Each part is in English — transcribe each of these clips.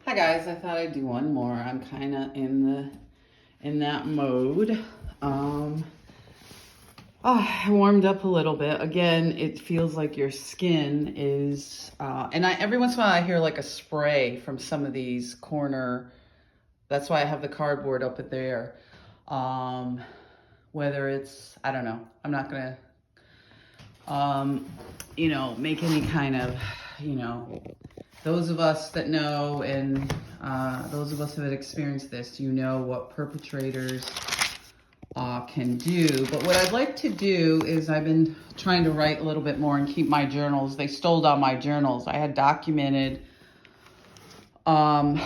Hi guys, I thought I'd do one more. I'm kind of in that mode. I warmed up a little bit. Again, it feels like your skin is, and every once in a while I hear like a spray from some of these corner. That's why I have the cardboard up at there. Whether it's, I don't know. I'm not gonna, make any kind of, those of us that know and those of us that have experienced this, what perpetrators can do. But what I'd like to do is I've been trying to write a little bit more and keep my journals. They stole all my journals. I had documented the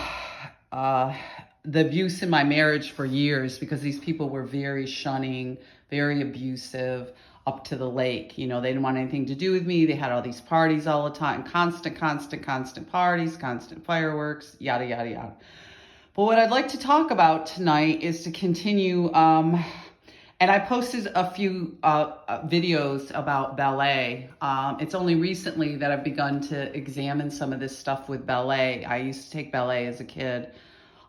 abuse in my marriage for years because these people were very shunning, very abusive up to the lake. They didn't want anything to do with me. They had all these parties all the time, constant parties, constant fireworks, yada, yada, yada. But what I'd like to talk about tonight is to continue, and I posted a few videos about ballet. It's only recently that I've begun to examine some of this stuff with ballet. I used to take ballet as a kid.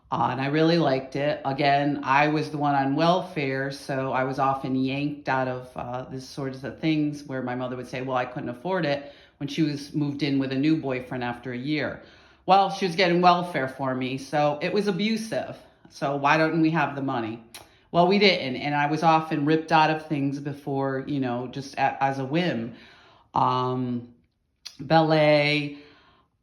And I really liked it. Again, I was the one on welfare, so I was often yanked out of this sorts of things where my mother would say, well, I couldn't afford it when she was moved in with a new boyfriend after a year. Well, she was getting welfare for me, so it was abusive. So why don't we have the money? Well, we didn't, and I was often ripped out of things before, just as a whim. Ballet,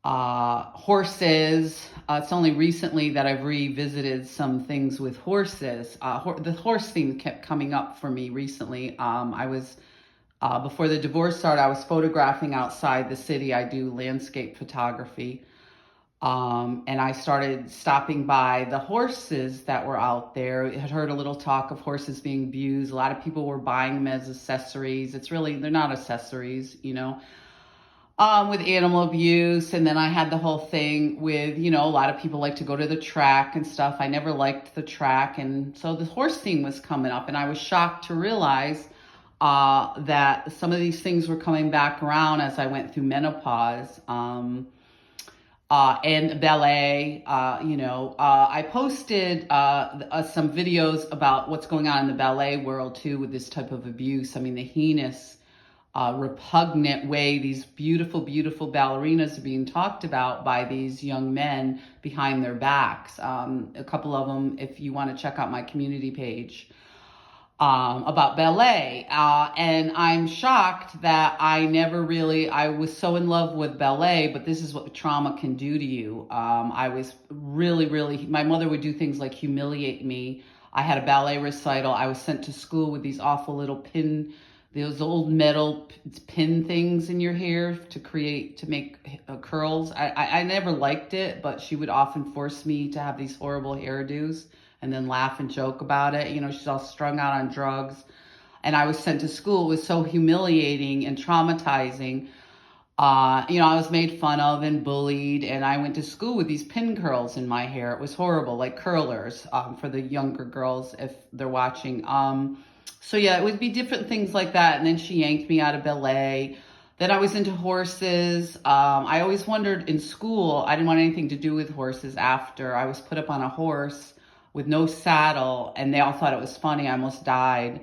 horses. It's only recently that I've revisited some things with horses. The horse thing kept coming up for me recently. I was, before the divorce started, I was photographing outside the city. I do landscape photography. And I started stopping by the horses that were out there. I had heard a little talk of horses being abused. A lot of people were buying them as accessories. They're not accessories, with animal abuse. And then I had the whole thing with, a lot of people like to go to the track and stuff. I never liked the track. And so the horse thing was coming up, and I was shocked to realize that some of these things were coming back around as I went through menopause. And ballet, I posted some videos about what's going on in the ballet world too with this type of abuse. I mean, the heinous, repugnant way these beautiful, beautiful ballerinas are being talked about by these young men behind their backs. A couple of them, if you want to check out my community page, about ballet. And I'm shocked that I was so in love with ballet, but this is what trauma can do to you. I was really, my mother would do things like humiliate me. I had a ballet recital. I was sent to school with these awful little those old metal pin things in your hair to make curls. I never liked it, but she would often force me to have these horrible hairdos and then laugh and joke about it. She's all strung out on drugs. And I was sent to school. It was so humiliating and traumatizing. I was made fun of and bullied, and I went to school with these pin curls in my hair. It was horrible, like curlers, for the younger girls if they're watching. So yeah, it would be different things like that. And then she yanked me out of ballet. Then I was into horses. I always wondered in school, I didn't want anything to do with horses after. I was put up on a horse with no saddle, and they all thought it was funny. I almost died.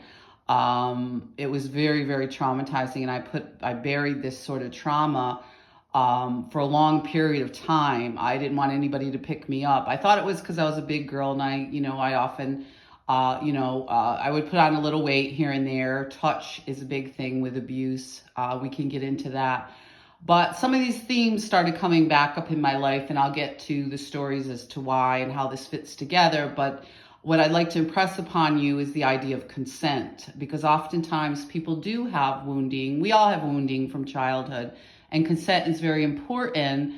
It was very, very traumatizing, and I buried this sort of trauma for a long period of time. I didn't want anybody to pick me up. I thought it was because I was a big girl, and I often, I would put on a little weight here and there. Touch is a big thing with abuse. We can get into that. But some of these themes started coming back up in my life, and I'll get to the stories as to why and how this fits together. But what I'd like to impress upon you is the idea of consent, because oftentimes people do have wounding. We all have wounding from childhood, and consent is very important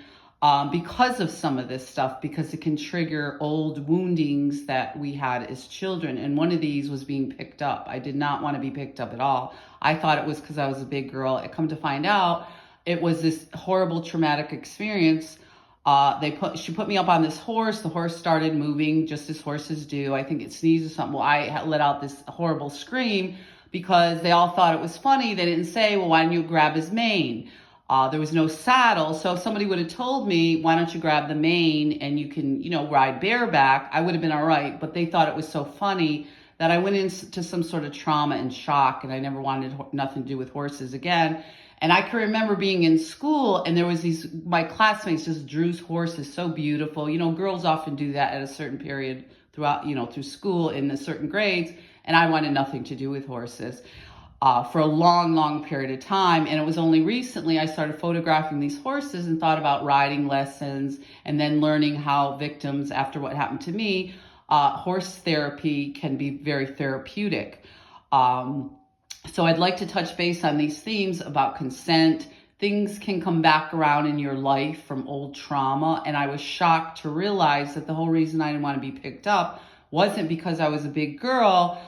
because of some of this stuff, because it can trigger old woundings that we had as children. And one of these was being picked up. I did not want to be picked up at all. I thought it was because I was a big girl. I come to find out it was this horrible traumatic experience. She put me up on this horse. The horse started moving just as horses do. I think it sneezed or something. Well, I let out this horrible scream because they all thought it was funny. They didn't say, well, why don't you grab his mane? There was no saddle. So if somebody would have told me, why don't you grab the mane and you can, ride bareback, I would have been all right. But they thought it was so funny that I went into some sort of trauma and shock, and I never wanted nothing to do with horses again. And I can remember being in school, and there was my classmates just drew horses so beautiful. Girls often do that at a certain period throughout, through school in the certain grades. And I wanted nothing to do with horses for a long, long period of time. And it was only recently I started photographing these horses and thought about riding lessons, and then learning how victims, after what happened to me, horse therapy can be very therapeutic. So I'd like to touch base on these themes about consent. Things can come back around in your life from old trauma. And I was shocked to realize that the whole reason I didn't want to be picked up wasn't because I was a big girl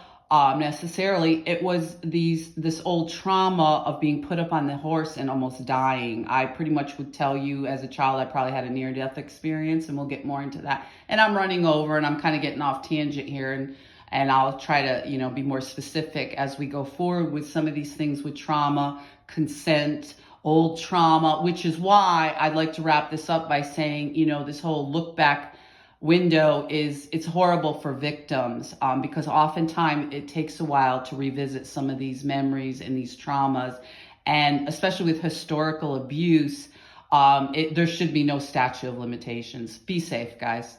necessarily. It was this old trauma of being put up on the horse and almost dying. I pretty much would tell you as a child I probably had a near-death experience, and we'll get more into that. And I'm running over and I'm kind of getting off tangent here, and I'll try to, be more specific as we go forward with some of these things with trauma, consent, old trauma, which is why I'd like to wrap this up by saying, this whole look back window it's horrible for victims because oftentimes it takes a while to revisit some of these memories and these traumas. And especially with historical abuse, there should be no statute of limitations. Be safe, guys.